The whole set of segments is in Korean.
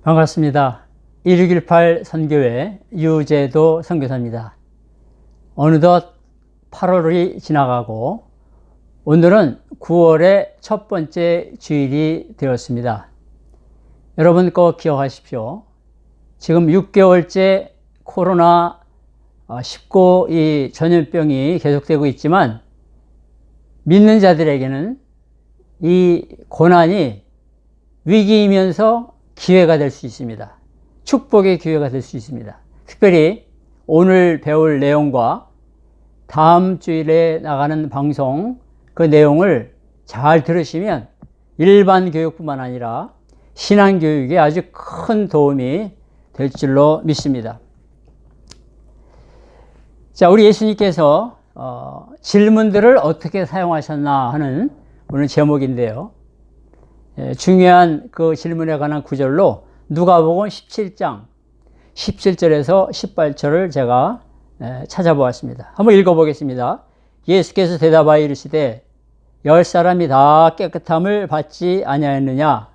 반갑습니다. 1618 선교회 유재도 선교사입니다. 어느덧 8월이 지나가고 오늘은 9월의 첫 번째 주일이 되었습니다. 여러분 꼭 기억하십시오. 지금 6개월째 코로나19 이 전염병이 계속되고 있지만 믿는 자들에게는 이 고난이 위기이면서 기회가 될 수 있습니다. 축복의 기회가 될 수 있습니다. 특별히 오늘 배울 내용과 다음 주일에 나가는 방송 그 내용을 잘 들으시면 일반 교육뿐만 아니라 신앙교육에 아주 큰 도움이 될 줄로 믿습니다. 자, 우리 예수님께서 질문들을 어떻게 사용하셨나 하는 오늘 제목인데요. 중요한 그 질문에 관한 구절로 누가복음 17장 17절에서 18절을 제가 찾아보았습니다. 한번 읽어보겠습니다. 예수께서 대답하여 이르시되 10사람이 다 깨끗함을 받지 아니하였느냐?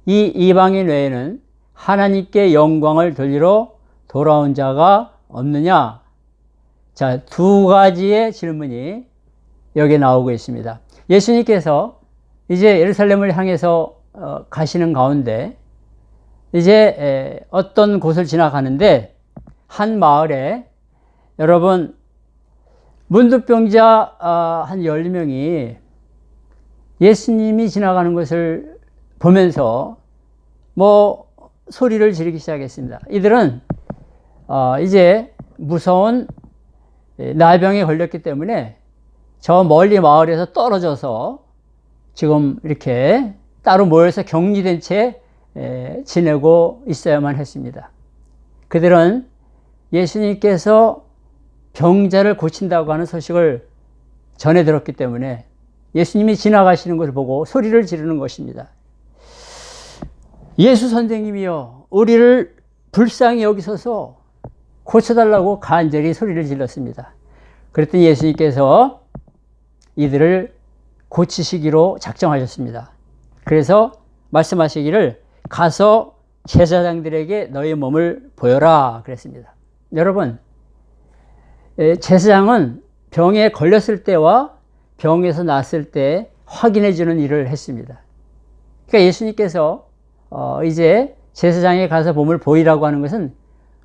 이 이방인 외에는 하나님께 영광을 돌리러 돌아온 자가 없느냐? 자, 두 가지의 질문이 여기 나오고 있습니다. 예수님께서 이제 예루살렘을 향해서 가시는 가운데 이제 어떤 곳을 지나가는데 한 마을에 여러분 문둥병자 한 10명이 예수님이 지나가는 것을 보면서 소리를 지르기 시작했습니다. 이들은 이제 무서운 나병에 걸렸기 때문에 저 멀리 마을에서 떨어져서 지금 이렇게 따로 모여서 격리된 채 지내고 있어야만 했습니다. 그들은 예수님께서 병자를 고친다고 하는 소식을 전해 들었기 때문에 예수님이 지나가시는 것을 보고 소리를 지르는 것입니다. 예수 선생님이여, 우리를 불쌍히 여기소서 고쳐달라고 간절히 소리를 질렀습니다. 그랬더니 예수님께서 이들을 고치시기로 작정하셨습니다. 그래서 말씀하시기를 가서 제사장들에게 너희 몸을 보여라 그랬습니다. 여러분, 제사장은 병에 걸렸을 때와 병에서 낫을 때 확인해 주는 일을 했습니다. 그러니까 예수님께서 이제 제사장에 가서 몸을 보이라고 하는 것은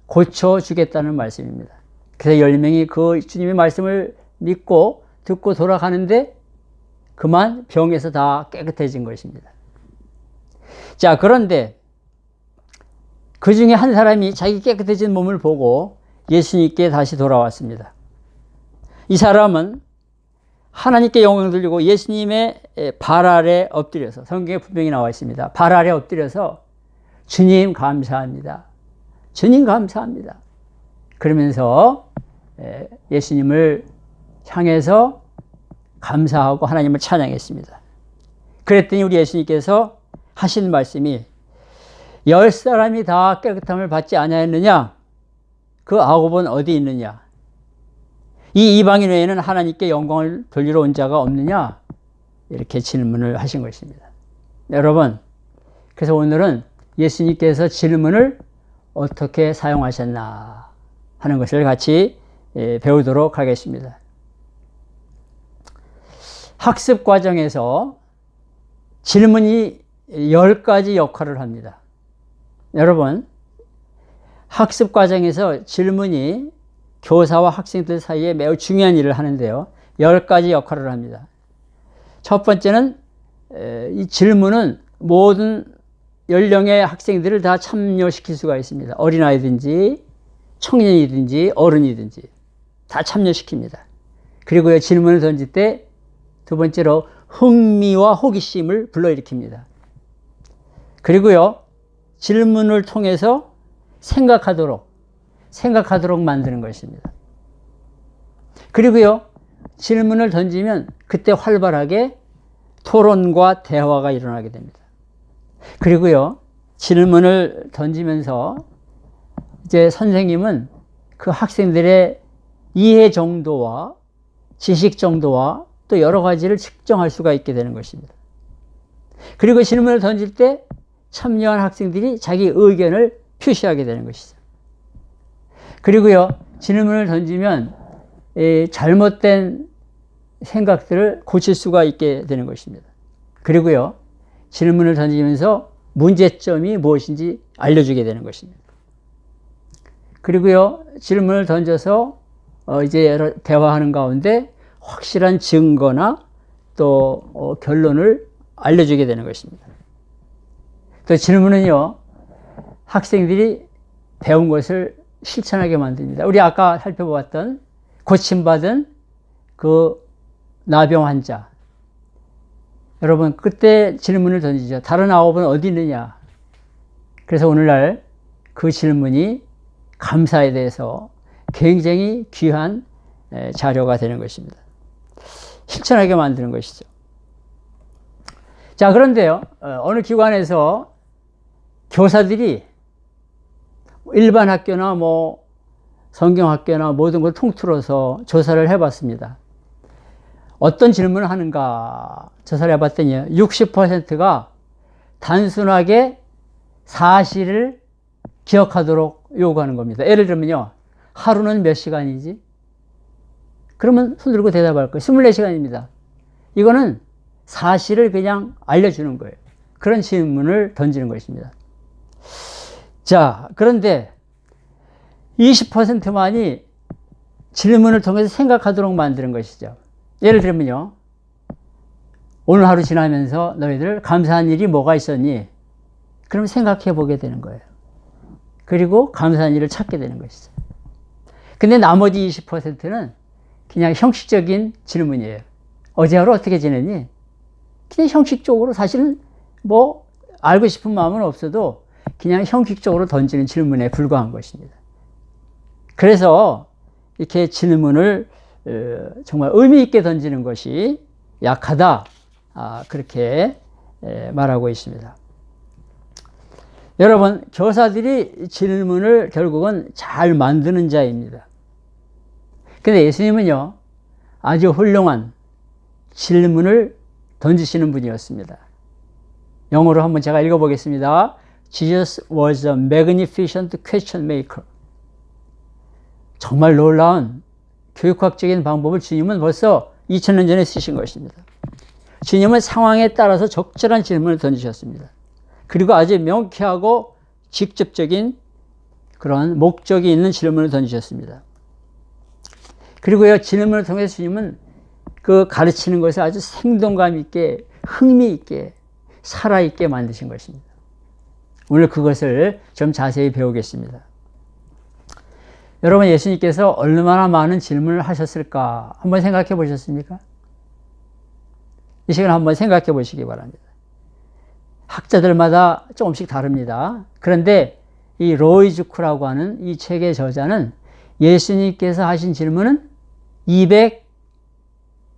고쳐주겠다는 말씀입니다. 그래서 10명이 그 주님의 말씀을 믿고 듣고 돌아가는데 그만 병에서 다 깨끗해진 것입니다. 자, 그런데 그 중에 한 사람이 자기 깨끗해진 몸을 보고 예수님께 다시 돌아왔습니다. 이 사람은 하나님께 영광을 돌리고 예수님의 발 아래 엎드려서, 성경에 분명히 나와 있습니다. 발 아래 엎드려서 주님 감사합니다. 주님 감사합니다. 그러면서 예수님을 향해서 감사하고 하나님을 찬양했습니다. 그랬더니 우리 예수님께서 하신 말씀이 10사람이 다 깨끗함을 받지 아니하였느냐? 그 9은 어디 있느냐? 이 이방인 외에는 하나님께 영광을 돌리러 온 자가 없느냐? 이렇게 질문을 하신 것입니다. 여러분, 그래서 오늘은 예수님께서 질문을 어떻게 사용하셨나 하는 것을 같이 배우도록 하겠습니다. 학습 과정에서 질문이 10가지 역할을 합니다. 여러분, 학습 과정에서 질문이 교사와 학생들 사이에 매우 중요한 일을 하는데요. 10가지 역할을 합니다. 첫 번째는 이 질문은 모든 연령의 학생들을 다 참여시킬 수가 있습니다. 어린아이든지 청년이든지 어른이든지 다 참여시킵니다. 그리고 질문을 던질 때 두 번째로 흥미와 호기심을 불러일으킵니다. 그리고요, 질문을 통해서 생각하도록 만드는 것입니다. 그리고요, 질문을 던지면 그때 활발하게 토론과 대화가 일어나게 됩니다. 그리고요, 질문을 던지면서 이제 선생님은 그 학생들의 이해 정도와 지식 정도와 또 여러 가지를 측정할 수가 있게 되는 것입니다. 그리고 질문을 던질 때 참여한 학생들이 자기 의견을 표시하게 되는 것이죠. 그리고요, 질문을 던지면 잘못된 생각들을 고칠 수가 있게 되는 것입니다. 그리고요, 질문을 던지면서 문제점이 무엇인지 알려주게 되는 것입니다. 그리고요, 질문을 던져서 이제 대화하는 가운데 확실한 증거나 또 결론을 알려주게 되는 것입니다. 또 질문은요, 학생들이 배운 것을 실천하게 만듭니다. 우리 아까 살펴보았던 고침받은 그 나병 환자. 여러분, 그때 질문을 던지죠. 다른 9은 어디 있느냐? 그래서 오늘날 그 질문이 감사에 대해서 굉장히 귀한 자료가 되는 것입니다. 실천하게 만드는 것이죠. 자, 그런데요, 어느 기관에서 교사들이 일반 학교나 뭐 성경학교나 모든 걸 통틀어서 조사를 해봤습니다. 어떤 질문을 하는가 조사를 해봤더니 60%가 단순하게 사실을 기억하도록 요구하는 겁니다. 예를 들면요, 하루는 몇 시간이지? 그러면 손 들고 대답할 거예요. 24시간입니다. 이거는 사실을 그냥 알려주는 거예요. 그런 질문을 던지는 것입니다. 자, 그런데 20%만이 질문을 통해서 생각하도록 만드는 것이죠. 예를 들면요, 오늘 하루 지나면서 너희들 감사한 일이 뭐가 있었니? 그럼 생각해 보게 되는 거예요. 그리고 감사한 일을 찾게 되는 것이죠. 근데 나머지 20%는 그냥 형식적인 질문이에요. 어제 하루 어떻게 지냈니? 그냥 형식적으로, 사실은 뭐 알고 싶은 마음은 없어도 그냥 형식적으로 던지는 질문에 불과한 것입니다. 그래서 이렇게 질문을 정말 의미 있게 던지는 것이 약하다, 그렇게 말하고 있습니다. 여러분, 교사들이 질문을 결국은 잘 만드는 자입니다. 근데 예수님은요, 아주 훌륭한 질문을 던지시는 분이었습니다. 영어로 한번 제가 읽어보겠습니다. Jesus was a magnificent question maker. 정말 놀라운 교육학적인 방법을 주님은 벌써 2000년 전에 쓰신 것입니다. 주님은 상황에 따라서 적절한 질문을 던지셨습니다. 그리고 아주 명쾌하고 직접적인 그런 목적이 있는 질문을 던지셨습니다. 그리고요, 질문을 통해서 주님은 그 가르치는 것을 아주 생동감 있게, 흥미 있게, 살아있게 만드신 것입니다. 오늘 그것을 좀 자세히 배우겠습니다. 여러분, 예수님께서 얼마나 많은 질문을 하셨을까 한번 생각해 보셨습니까? 이 시간 한번 생각해 보시기 바랍니다. 학자들마다 조금씩 다릅니다. 그런데 이 로이즈쿠라고 하는 이 책의 저자는 예수님께서 하신 질문은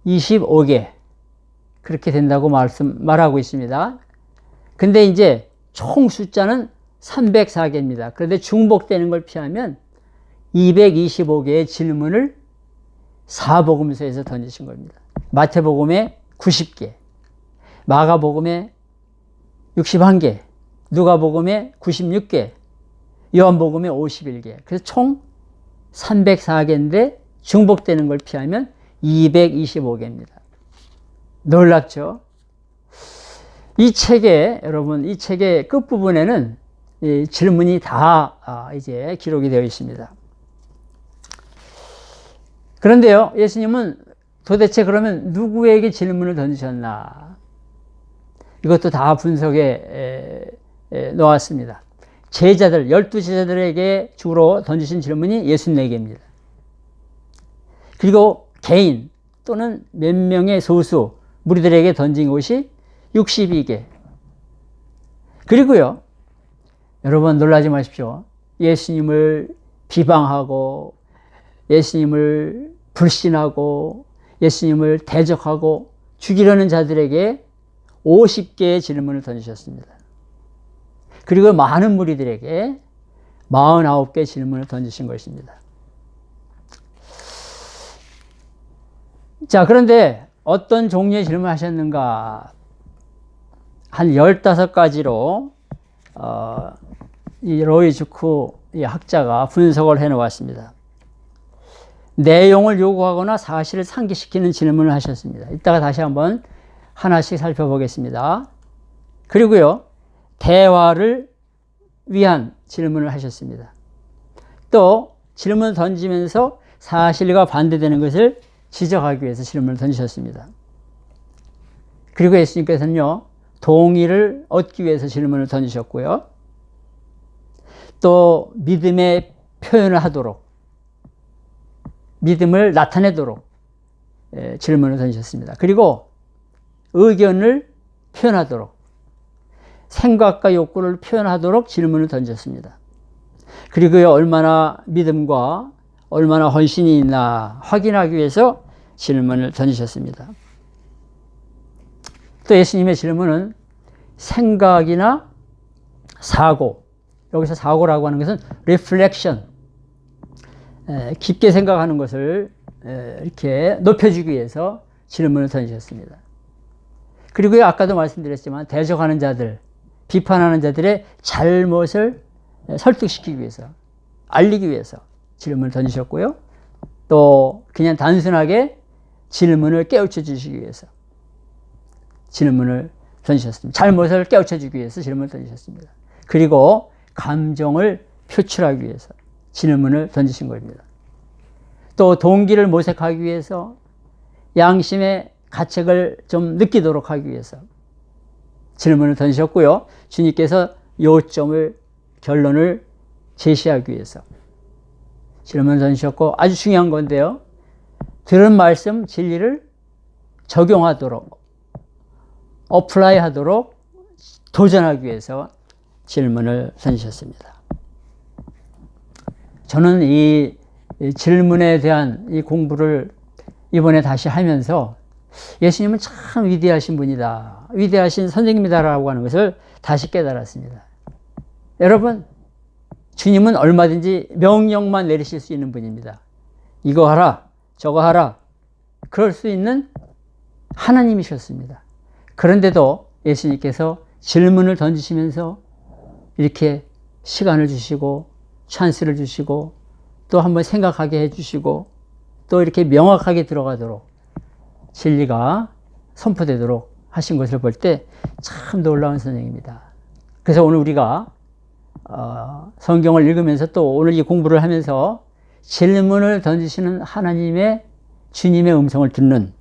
225개 그렇게 된다고 말하고 있습니다. 근데 이제 총 숫자는 304개입니다. 그런데 중복되는 걸 피하면 225개의 질문을 사복음서에서 던지신 겁니다. 마태복음에 90개, 마가복음에 61개, 누가복음에 96개, 요한복음에 51개. 그래서 총 304개인데 중복되는 걸 피하면 225개입니다. 놀랍죠? 이 책에, 여러분, 이 책의 끝부분에는 이 질문이 다 이제 기록이 되어 있습니다. 그런데요, 예수님은 도대체 그러면 누구에게 질문을 던지셨나? 이것도 다 분석에 놓았습니다. 제자들, 12제자들에게 주로 던지신 질문이 64개입니다. 그리고 개인 또는 몇 명의 소수 무리들에게 던진 것이 62개. 그리고요, 여러분 놀라지 마십시오. 예수님을 비방하고 예수님을 불신하고 예수님을 대적하고 죽이려는 자들에게 50개의 질문을 던지셨습니다. 그리고 많은 무리들에게 49개의 질문을 던지신 것입니다. 자, 그런데 어떤 종류의 질문을 하셨는가? 한 15가지로 이 로이 주크 이 학자가 분석을 해 놓았습니다. 내용을 요구하거나 사실을 상기시키는 질문을 하셨습니다. 이따가 다시 한번 하나씩 살펴보겠습니다. 그리고요, 대화를 위한 질문을 하셨습니다. 또 질문을 던지면서 사실과 반대되는 것을 지적하기 위해서 질문을 던지셨습니다. 그리고 예수님께서는요, 동의를 얻기 위해서 질문을 던지셨고요. 또 믿음의 표현을 하도록, 믿음을 나타내도록 질문을 던지셨습니다. 그리고 의견을 표현하도록, 생각과 욕구를 표현하도록 질문을 던졌습니다. 그리고요, 얼마나 믿음과 얼마나 헌신이 있나 확인하기 위해서 질문을 던지셨습니다. 또 예수님의 질문은 생각이나 사고, 여기서 사고라고 하는 것은 reflection, 깊게 생각하는 것을 이렇게 높여주기 위해서 질문을 던지셨습니다. 그리고 아까도 말씀드렸지만 대적하는 자들, 비판하는 자들의 잘못을 설득시키기 위해서, 알리기 위해서 질문을 던지셨고요. 또 그냥 단순하게 질문을 깨우쳐 주시기 위해서 질문을 던지셨습니다. 잘못을 깨우쳐 주기 위해서 질문을 던지셨습니다. 그리고 감정을 표출하기 위해서 질문을 던지신 겁니다. 또 동기를 모색하기 위해서, 양심의 가책을 좀 느끼도록 하기 위해서 질문을 던지셨고요. 주님께서 요점을, 결론을 제시하기 위해서 질문을 던지셨고, 아주 중요한 건데요, 들은 말씀, 진리를 적용하도록, 어플라이 하도록 도전하기 위해서 질문을 던지셨습니다. 저는 이 질문에 대한 이 공부를 이번에 다시 하면서 예수님은 참 위대하신 분이다, 위대하신 선생님이다라고 하는 것을 다시 깨달았습니다. 여러분, 주님은 얼마든지 명령만 내리실 수 있는 분입니다. 이거 하라, 저거 하라, 그럴 수 있는 하나님이셨습니다. 그런데도 예수님께서 질문을 던지시면서 이렇게 시간을 주시고 찬스를 주시고 또 한번 생각하게 해주시고 또 이렇게 명확하게 들어가도록 진리가 선포되도록 하신 것을 볼 때 참 놀라운 선생입니다. 그래서 오늘 우리가 성경을 읽으면서 또 오늘 이 공부를 하면서 질문을 던지시는 하나님의, 주님의 음성을 듣는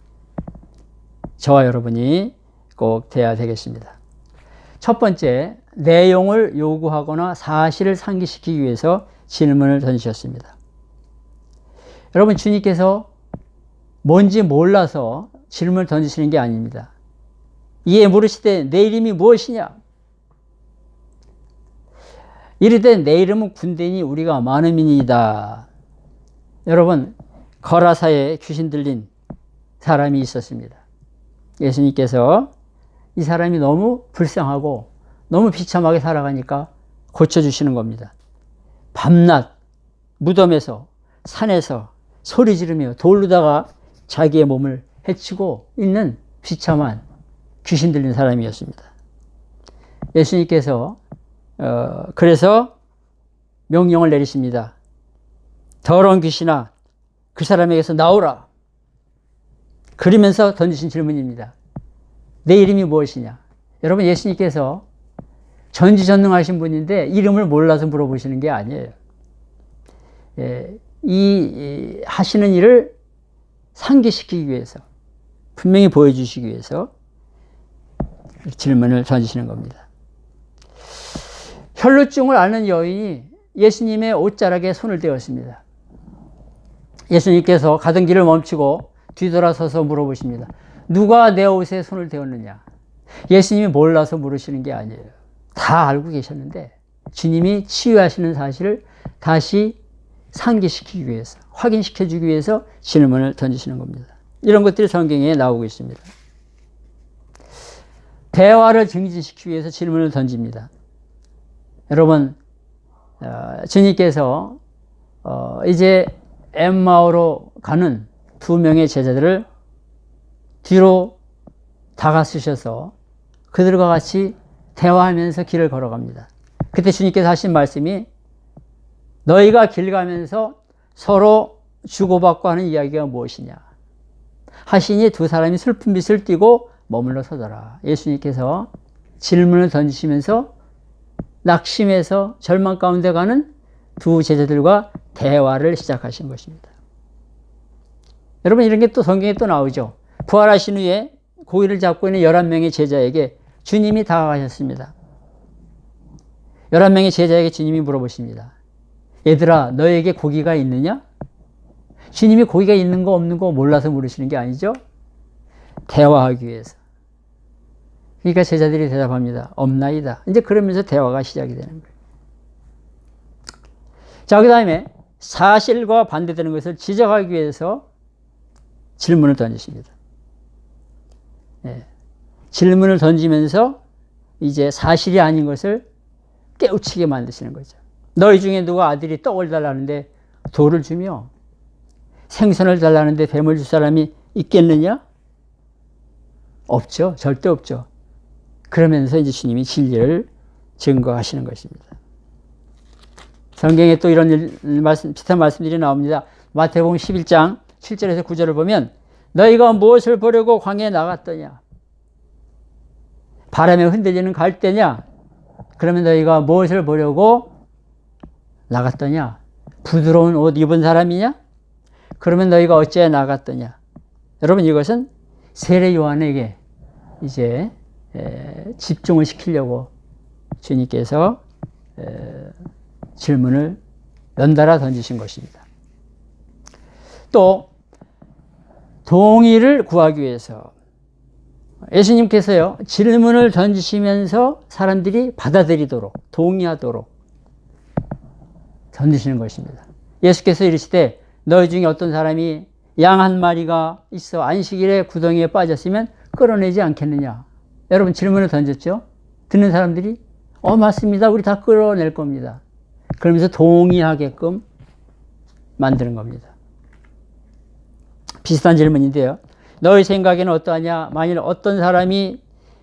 저와 여러분이 꼭 돼야 되겠습니다. 첫 번째, 내용을 요구하거나 사실을 상기시키기 위해서 질문을 던지셨습니다. 여러분, 주님께서 뭔지 몰라서 질문을 던지시는 게 아닙니다. 이에 물으시되 내 이름이 무엇이냐? 이르되 내 이름은 군대니 우리가 많음이니이다. 여러분, 거라사에 귀신 들린 사람이 있었습니다. 예수님께서 이 사람이 너무 불쌍하고 너무 비참하게 살아가니까 고쳐주시는 겁니다. 밤낮 무덤에서, 산에서 소리 지르며 돌로다가 자기의 몸을 해치고 있는 비참한 귀신 들린 사람이었습니다. 예수님께서 그래서 명령을 내리십니다. 더러운 귀신아, 그 사람에게서 나오라. 그러면서 던지신 질문입니다. 내 이름이 무엇이냐? 여러분, 예수님께서 전지전능하신 분인데 이름을 몰라서 물어보시는 게 아니에요. 이 하시는 일을 상기시키기 위해서, 분명히 보여주시기 위해서 질문을 던지시는 겁니다. 혈루증을 앓는 여인이 예수님의 옷자락에 손을 대었습니다. 예수님께서 가던 길을 멈추고 뒤돌아서서 물어보십니다. 누가 내 옷에 손을 대었느냐? 예수님이 몰라서 물으시는 게 아니에요. 다 알고 계셨는데 주님이 치유하시는 사실을 다시 상기시키기 위해서, 확인시켜주기 위해서 질문을 던지시는 겁니다. 이런 것들이 성경에 나오고 있습니다. 대화를 증진시키기 위해서 질문을 던집니다. 여러분, 주님께서 이제 엠마오로 가는 두 명의 제자들을 뒤로 다가서셔서 그들과 같이 대화하면서 길을 걸어갑니다. 그때 주님께서 하신 말씀이 너희가 길 가면서 서로 주고받고 하는 이야기가 무엇이냐 하시니 두 사람이 슬픈 빛을 띠고 머물러 서더라. 예수님께서 질문을 던지시면서 낙심해서 절망 가운데 가는 두 제자들과 대화를 시작하신 것입니다. 여러분, 이런 게 또 성경에 또 나오죠. 부활하신 후에 고기를 잡고 있는 11명의 제자에게 주님이 다가가셨습니다. 11명의 제자에게 주님이 물어보십니다. 얘들아, 너에게 고기가 있느냐? 주님이 고기가 있는 거 없는 거 몰라서 물으시는 게 아니죠. 대화하기 위해서. 그러니까 제자들이 대답합니다. 없나이다. 이제 그러면서 대화가 시작이 되는 거예요. 자, 그 다음에 사실과 반대되는 것을 지적하기 위해서 질문을 던지십니다. 네. 질문을 던지면서 이제 사실이 아닌 것을 깨우치게 만드시는 거죠. 너희 중에 누가 아들이 떡을 달라는데 돌을 주며 생선을 달라는데 뱀을 줄 사람이 있겠느냐? 없죠. 절대 없죠. 그러면서 이제 주님이 진리를 증거하시는 것입니다. 성경에 또 이런 비슷한 말씀들이 나옵니다. 마태복음 11장 7절에서 9절을 보면 너희가 무엇을 보려고 광야에 나갔더냐? 바람에 흔들리는 갈대냐? 그러면 너희가 무엇을 보려고 나갔더냐? 부드러운 옷 입은 사람이냐? 그러면 너희가 어찌해 나갔더냐? 여러분, 이것은 세례 요한에게 이제 집중을 시키려고 주님께서 질문을 연달아 던지신 것입니다. 또 동의를 구하기 위해서 예수님께서요, 질문을 던지시면서 사람들이 받아들이도록, 동의하도록 던지시는 것입니다. 예수께서 이르시되 너희 중에 어떤 사람이 양 한 마리가 있어 안식일에 구덩이에 빠졌으면 끌어내지 않겠느냐? 여러분, 질문을 던졌죠? 듣는 사람들이 맞습니다. 우리 다 끌어낼 겁니다. 그러면서 동의하게끔 만드는 겁니다. 비슷한 질문인데요. 너희 생각에는 어떠하냐? 만일 어떤 사람이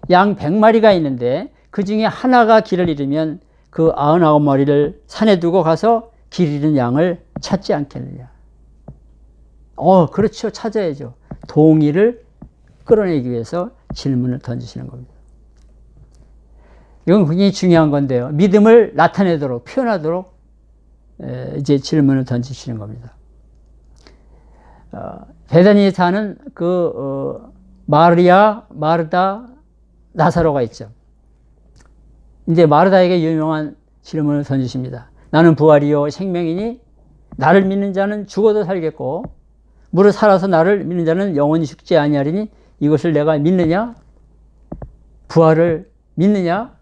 양 100마리가 있는데 그 중에 하나가 길을 잃으면 그 99마리를 산에 두고 가서 길 잃은 양을 찾지 않겠느냐? 그렇죠. 찾아야죠. 동의를 끌어내기 위해서 질문을 던지시는 겁니다. 이건 굉장히 중요한 건데요. 믿음을 나타내도록, 표현하도록 이제 질문을 던지시는 겁니다. 베다니에 사는 마리아, 마르다, 나사로가 있죠. 이제 마르다에게 유명한 질문을 던지십니다. 나는 부활이요 생명이니 나를 믿는 자는 죽어도 살겠고 무릇 살아서 나를 믿는 자는 영원히 죽지 아니하리니 이것을 내가 믿느냐? 부활을 믿느냐?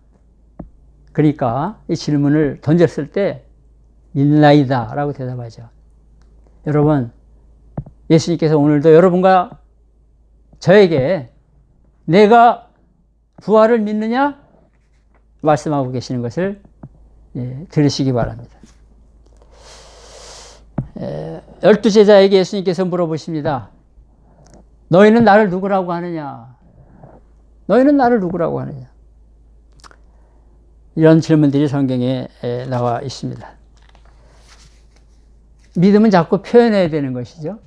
그러니까 이 질문을 던졌을 때 믿나이다 라고 대답하죠. 여러분, 예수님께서 오늘도 여러분과 저에게 내가 부활을 믿느냐? 말씀하고 계시는 것을 들으시기 바랍니다. 12제자에게 예수님께서 물어보십니다. 너희는 나를 누구라고 하느냐? 너희는 나를 누구라고 하느냐? 이런 질문들이 성경에 나와 있습니다. 믿음은 자꾸 표현해야 되는 것이죠.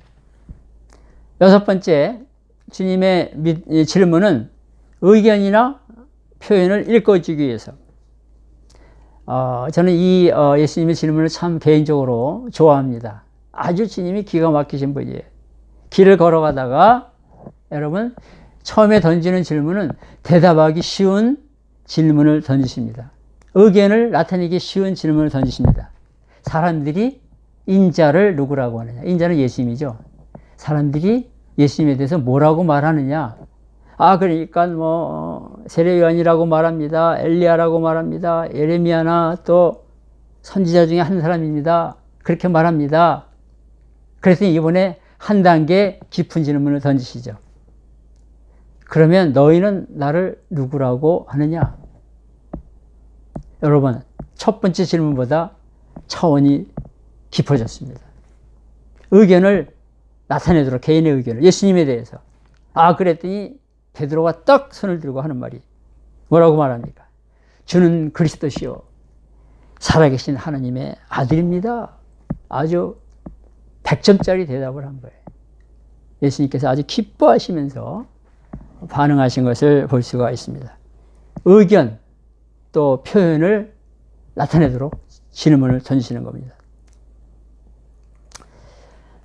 6번째, 주님의 질문은 의견이나 표현을 읽어주기 위해서. 저는 이 예수님의 질문을 참 개인적으로 좋아합니다. 아주 주님이 기가 막히신 분이에요. 길을 걸어가다가 여러분 처음에 던지는 질문은 대답하기 쉬운 질문을 던지십니다. 의견을 나타내기 쉬운 질문을 던지십니다. 사람들이 인자를 누구라고 하느냐? 인자는 예수님이죠. 사람들이 예수님에 대해서 뭐라고 말하느냐? 그러니까 세례요한이라고 말합니다. 엘리야라고 말합니다. 예레미야나 또 선지자 중에 한 사람입니다. 그렇게 말합니다. 그래서 이번에 한 단계 깊은 질문을 던지시죠. 그러면 너희는 나를 누구라고 하느냐? 여러분, 첫 번째 질문보다 차원이 깊어졌습니다. 의견을 나타내도록, 개인의 의견을, 예수님에 대해서. 그랬더니 베드로가 딱 손을 들고 하는 말이 뭐라고 말합니까? 주는 그리스도시요 살아계신 하나님의 아들입니다. 아주 100점짜리 대답을 한 거예요. 예수님께서 아주 기뻐하시면서 반응하신 것을 볼 수가 있습니다. 의견 또 표현을 나타내도록 질문을 던지시는 겁니다.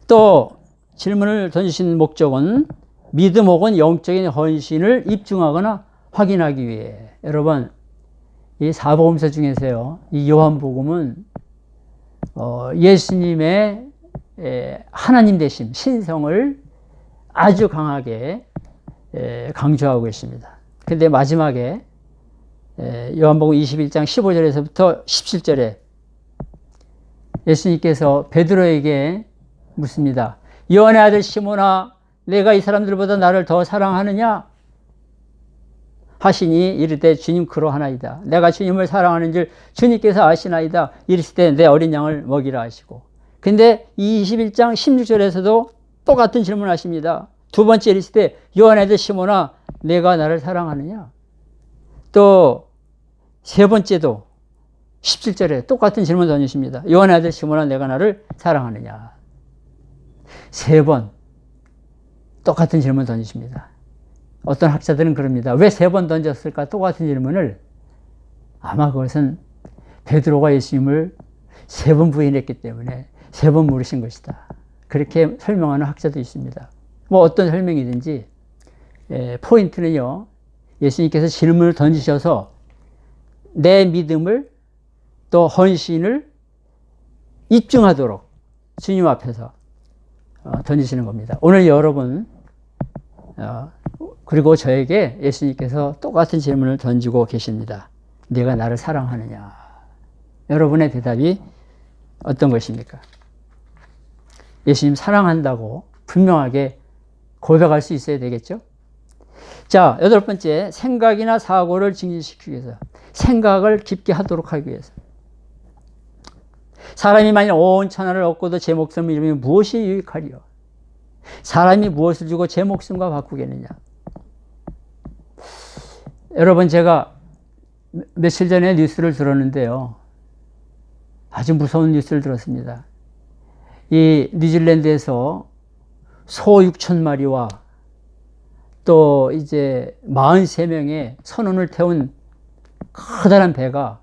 또 질문을 던지신 목적은 믿음 혹은 영적인 헌신을 입증하거나 확인하기 위해. 여러분, 이 사복음서 중에서요, 이 요한복음은 예수님의 하나님 되심, 신성을 아주 강하게 강조하고 있습니다. 근데 마지막에 요한복음 21장 15절에서부터 17절에 예수님께서 베드로에게 묻습니다. 요한의 아들 시몬아, 내가 이 사람들보다 나를 더 사랑하느냐? 하시니 이르되 주님 그러하나이다. 내가 주님을 사랑하는 줄 주님께서 아시나이다. 이르실 때 내 어린 양을 먹이라 하시고. 근데 21장 16절에서도 똑같은 질문을 하십니다. 두 번째 이르실 때 요한의 아들 시몬아, 내가 나를 사랑하느냐? 또 세 번째도 17절에 똑같은 질문 던지십니다. 요한의 아들 시몬아, 내가 나를 사랑하느냐? 세 번 똑같은 질문 던지십니다. 어떤 학자들은 그럽니다. 왜 세 번 던졌을까? 똑같은 질문을. 아마 그것은 베드로가 예수님을 세 번 부인했기 때문에 세 번 물으신 것이다. 그렇게 설명하는 학자도 있습니다. 뭐 어떤 설명이든지 포인트는요, 예수님께서 질문을 던지셔서 내 믿음을 또 헌신을 입증하도록 주님 앞에서 던지시는 겁니다. 오늘 여러분 그리고 저에게 예수님께서 똑같은 질문을 던지고 계십니다. 네가 나를 사랑하느냐? 여러분의 대답이 어떤 것입니까? 예수님 사랑한다고 분명하게 고백할 수 있어야 되겠죠? 자, 여덟 번째, 생각이나 사고를 증진시키기 위해서, 생각을 깊게 하도록 하기 위해서. 사람이 만일 온 천하를 얻고도 제 목숨을 잃으면 무엇이 유익하리요? 사람이 무엇을 주고 제 목숨과 바꾸겠느냐? 여러분, 제가 며칠 전에 뉴스를 들었는데요, 아주 무서운 뉴스를 들었습니다. 이 뉴질랜드에서 소 6,000마리와 또 이제 43명의 선원을 태운 커다란 배가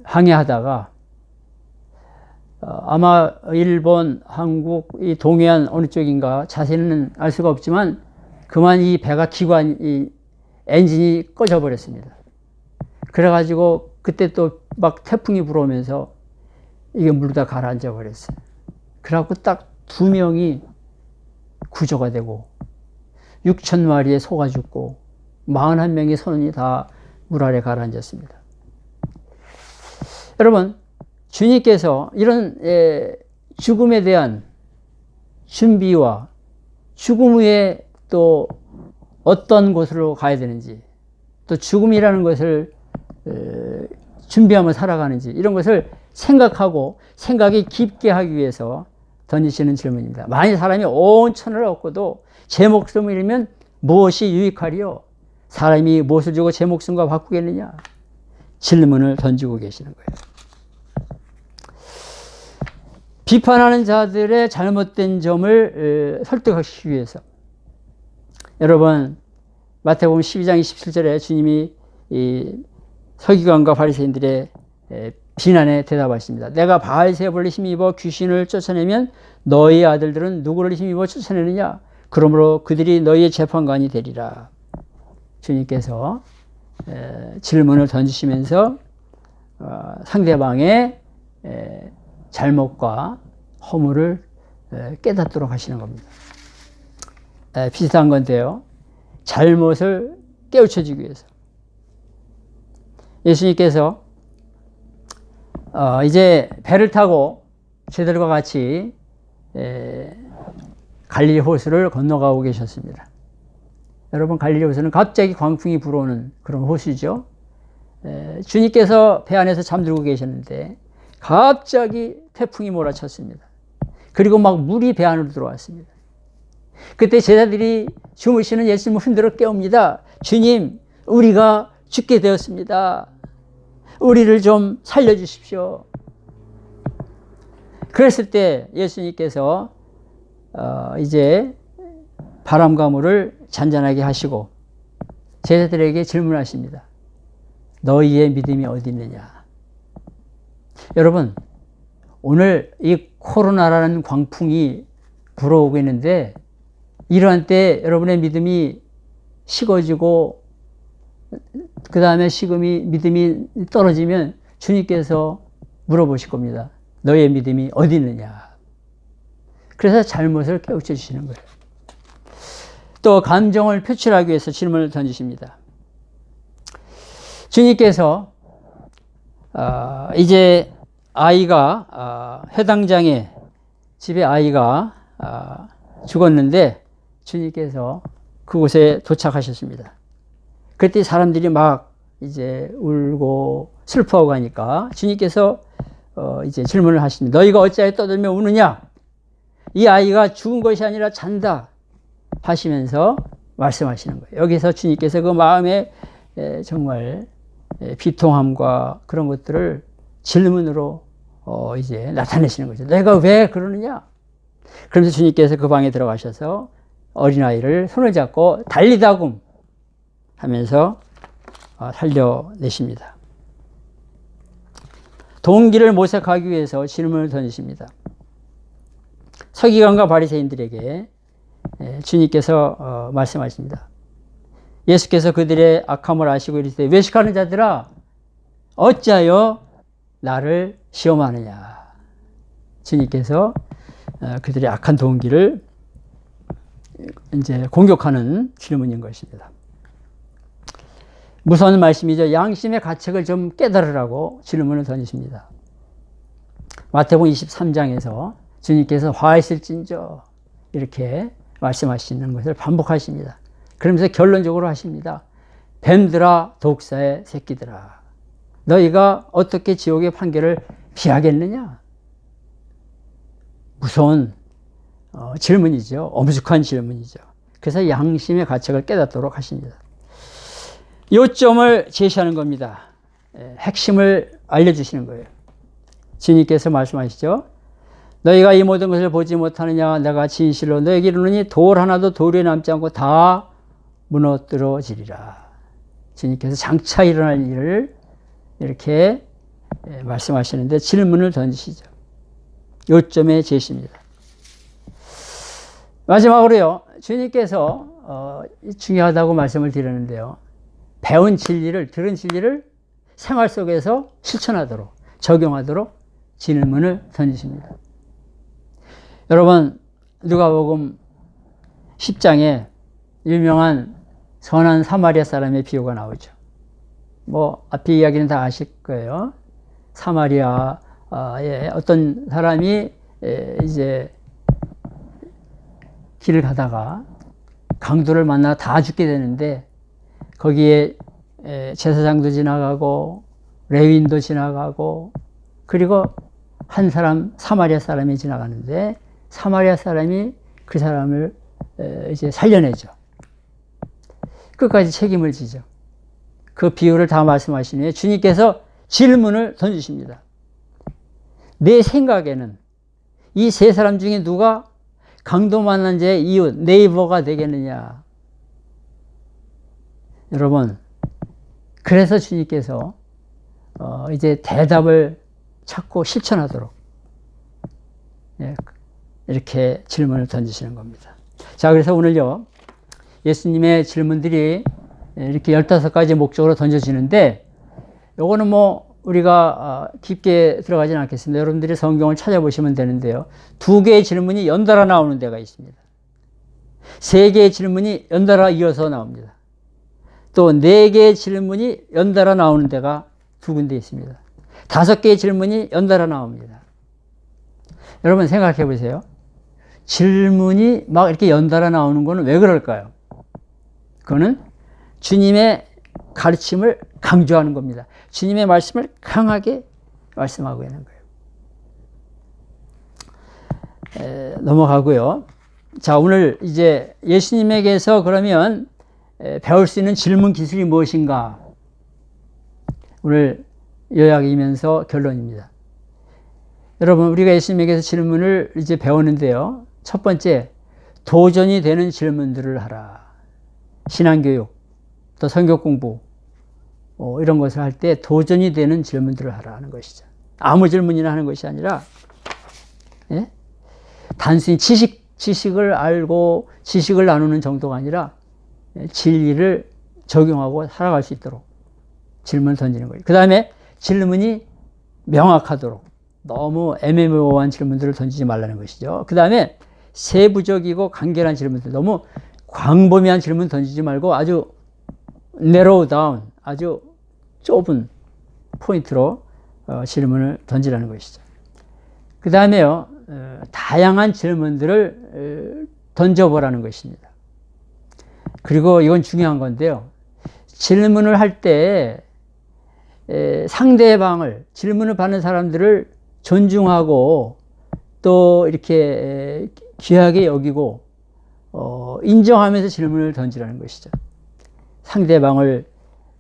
항해하다가 아마 일본, 한국, 이 동해안 어느 쪽인가 자세히는 알 수가 없지만 그만 이 배가 이 엔진이 꺼져 버렸습니다. 그래가지고 그때 또 막 태풍이 불어오면서 이게 물로 다 가라앉아 버렸어요. 그래갖고 딱 2명이 구조가 되고 6,000마리의 소가 죽고 41명의 선원이 다 물 아래 가라앉았습니다. 여러분, 주님께서 이런 죽음에 대한 준비와 죽음 후에 또 어떤 곳으로 가야 되는지, 또 죽음이라는 것을 준비하며 살아가는지, 이런 것을 생각하고 생각이 깊게 하기 위해서 던지시는 질문입니다. 만일 사람이 온 천하를 얻고도 제 목숨을 잃으면 무엇이 유익하리요? 사람이 무엇을 주고 제 목숨과 바꾸겠느냐? 질문을 던지고 계시는 거예요. 비판하는 자들의 잘못된 점을 설득하시기 위해서. 여러분, 마태복음 12장 27절에 주님이 이 서기관과 바리새인들의 비난에 대답하십니다. 내가 바알세불을 힘입어 귀신을 쫓아내면 너희 아들들은 누구를 힘입어 쫓아내느냐? 그러므로 그들이 너희의 재판관이 되리라. 주님께서 질문을 던지시면서 상대방의 잘못과 허물을 깨닫도록 하시는 겁니다. 비슷한 건데요, 잘못을 깨우쳐주기 위해서 예수님께서 이제 배를 타고 제들과 같이 갈릴리 호수를 건너가고 계셨습니다. 여러분, 갈릴리 호수는 갑자기 광풍이 불어오는 그런 호수죠. 주님께서 배 안에서 잠들고 계셨는데 갑자기 태풍이 몰아쳤습니다. 그리고 막 물이 배 안으로 들어왔습니다. 그때 제자들이 주무시는 예수님을 흔들어 깨웁니다. 주님, 우리가 죽게 되었습니다. 우리를 좀 살려주십시오. 그랬을 때 예수님께서 이제 바람과 물을 잔잔하게 하시고 제자들에게 질문하십니다. 너희의 믿음이 어디 있느냐? 여러분, 오늘 이 코로나라는 광풍이 불어오고 있는데 이러한 때 여러분의 믿음이 식어지고 그 다음에 믿음이 떨어지면 주님께서 물어보실 겁니다. 너의 믿음이 어디 있느냐? 그래서 잘못을 깨우쳐 주시는 거예요. 또 감정을 표출하기 위해서 질문을 던지십니다. 주님께서 이제 아이가 회당장의 집에 아이가 죽었는데 주님께서 그곳에 도착하셨습니다. 그때 사람들이 막 이제 울고 슬퍼하고 하니까 주님께서 이제 질문을 하십니다. 너희가 어찌하여 떠들며 우느냐? 이 아이가 죽은 것이 아니라 잔다 하시면서 말씀하시는 거예요. 여기서 주님께서 그 마음에 정말 비통함과 그런 것들을 질문으로 이제 나타내시는 거죠. 내가 왜 그러느냐? 그러면서 주님께서 그 방에 들어가셔서 어린아이를 손을 잡고 달리다굼 하면서 살려내십니다. 동기를 모색하기 위해서 질문을 던지십니다. 서기관과 바리새인들에게 주님께서 말씀하십니다. 예수께서 그들의 악함을 아시고 이르시되 외식하는 자들아 어찌하여 나를 시험하느냐. 주님께서 그들의 악한 동기를 이제 공격하는 질문인 것입니다. 무서운 말씀이죠. 양심의 가책을 좀 깨달으라고 질문을 던지십니다. 마태복음 23장에서 주님께서 화하실진저 이렇게 말씀하시는 것을 반복하십니다. 그러면서 결론적으로 하십니다. 뱀들아 독사의 새끼들아 너희가 어떻게 지옥의 판결을 피하겠느냐? 무서운 질문이죠. 엄숙한 질문이죠. 그래서 양심의 가책을 깨닫도록 하십니다. 요점을 제시하는 겁니다. 핵심을 알려주시는 거예요. 주님께서 말씀하시죠. 너희가 이 모든 것을 보지 못하느냐? 내가 진실로 너에게 이르노니 돌 하나도 돌에 남지 않고 다 무너뜨려지리라. 주님께서 장차 일어날 일을 이렇게 말씀하시는데 질문을 던지시죠. 요점의 제시입니다. 마지막으로요. 주님께서 중요하다고 말씀을 드렸는데요. 배운 진리를, 들은 진리를 생활 속에서 실천하도록, 적용하도록 질문을 던지십니다. 여러분, 누가복음 10장에 유명한 선한 사마리아 사람의 비유가 나오죠. 앞에 이야기는 다 아실 거예요. 사마리아에 어떤 사람이 이제 길을 가다가 강도를 만나 다 죽게 되는데 거기에 제사장도 지나가고 레위인도 지나가고 그리고 한 사람 사마리아 사람이 지나가는데 사마리아 사람이 그 사람을 이제 살려내죠. 끝까지 책임을 지죠. 그 비유를 다 말씀하시니 주님께서 질문을 던지십니다. 내 생각에는 이 세 사람 중에 누가 강도 만난 자의 이웃, 네이버가 되겠느냐? 여러분, 그래서 주님께서 이제 대답을 찾고 실천하도록 이렇게 질문을 던지시는 겁니다. 자, 그래서 오늘요, 예수님의 질문들이 이렇게 15가지 목적으로 던져지는데, 요거는 우리가 깊게 들어가지는 않겠습니다. 여러분들이 성경을 찾아보시면 되는데요. 2개의 질문이 연달아 나오는 데가 있습니다. 3개의 질문이 연달아 이어서 나옵니다. 또 4개의 질문이 연달아 나오는 데가 2군데 있습니다. 5개의 질문이 연달아 나옵니다. 여러분 생각해 보세요. 질문이 막 이렇게 연달아 나오는 거는 왜 그럴까요? 그거는 주님의 가르침을 강조하는 겁니다. 주님의 말씀을 강하게 말씀하고 있는 거예요. 넘어가고요. 자, 오늘 이제 예수님에게서 그러면 배울 수 있는 질문 기술이 무엇인가? 오늘 요약이면서 결론입니다. 여러분, 우리가 예수님에게서 질문을 이제 배우는데요. 첫 번째, 도전이 되는 질문들을 하라. 신앙교육, 또 성경 공부, 이런 것을 할 때 도전이 되는 질문들을 하라는 것이죠. 아무 질문이나 하는 것이 아니라, 예? 단순히 지식을 알고 지식을 나누는 정도가 아니라 진리를 적용하고 살아갈 수 있도록 질문을 던지는 거예요. 그 다음에 질문이 명확하도록 너무 애매모호한 질문들을 던지지 말라는 것이죠. 그 다음에 세부적이고 간결한 질문들, 너무 광범위한 질문 던지지 말고 아주 narrow down, 아주 좁은 포인트로 질문을 던지라는 것이죠. 그 다음에요, 다양한 질문들을 던져보라는 것입니다. 그리고 이건 중요한 건데요. 질문을 할 때 상대방을, 질문을 받는 사람들을 존중하고 또 이렇게 귀하게 여기고 인정하면서 질문을 던지라는 것이죠. 상대방을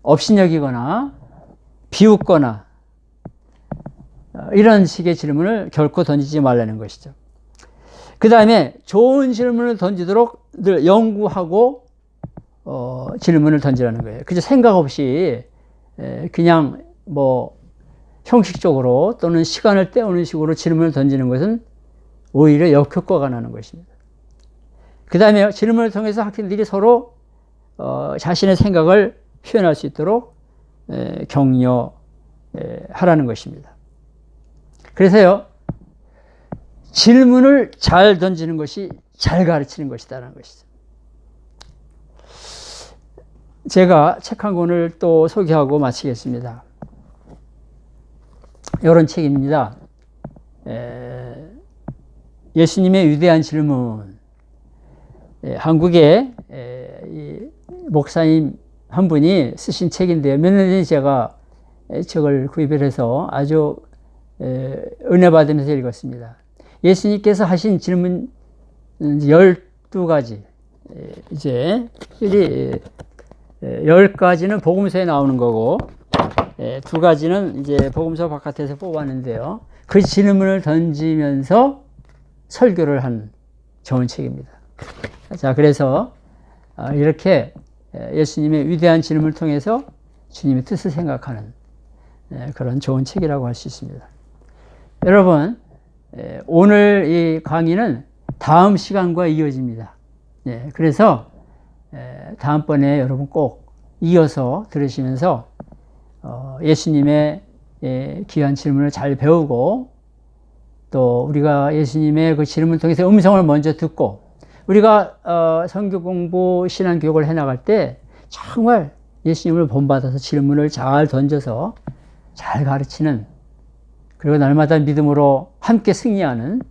업신여기거나 비웃거나 이런 식의 질문을 결코 던지지 말라는 것이죠. 그 다음에 좋은 질문을 던지도록 늘 연구하고 질문을 던지라는 거예요. 그저 생각 없이 그냥 뭐 형식적으로 또는 시간을 때우는 식으로 질문을 던지는 것은 오히려 역효과가 나는 것입니다. 그 다음에 질문을 통해서 학생들이 서로 자신의 생각을 표현할 수 있도록 격려하라는 것입니다. 그래서요, 질문을 잘 던지는 것이 잘 가르치는 것이다라는 것이죠. 제가 책 한 권을 또 소개하고 마치겠습니다. 이런 책입니다. 예수님의 위대한 질문. 한국의 목사님 한 분이 쓰신 책인데요. 몇 년 전에 제가 책을 구입을 해서 아주 은혜 받으면서 읽었습니다. 예수님께서 하신 질문 12가지, 이제 10가지는 복음서에 나오는 거고 2가지는 이제 복음서 바깥에서 뽑았는데요. 그 질문을 던지면서 설교를 한 좋은 책입니다. 자, 그래서 이렇게 예수님의 위대한 질문을 통해서 주님의 뜻을 생각하는 그런 좋은 책이라고 할 수 있습니다. 여러분, 오늘 이 강의는 다음 시간과 이어집니다. 그래서 다음번에 여러분 꼭 이어서 들으시면서 예수님의 귀한 질문을 잘 배우고 또 우리가 예수님의 그 질문을 통해서 음성을 먼저 듣고 우리가 성경 공부, 신앙 교육을 해나갈 때 정말 예수님을 본받아서 질문을 잘 던져서 잘 가르치는, 그리고 날마다 믿음으로 함께 승리하는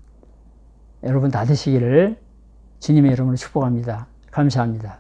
여러분 다 되시기를 주님의 이름으로 축복합니다. 감사합니다.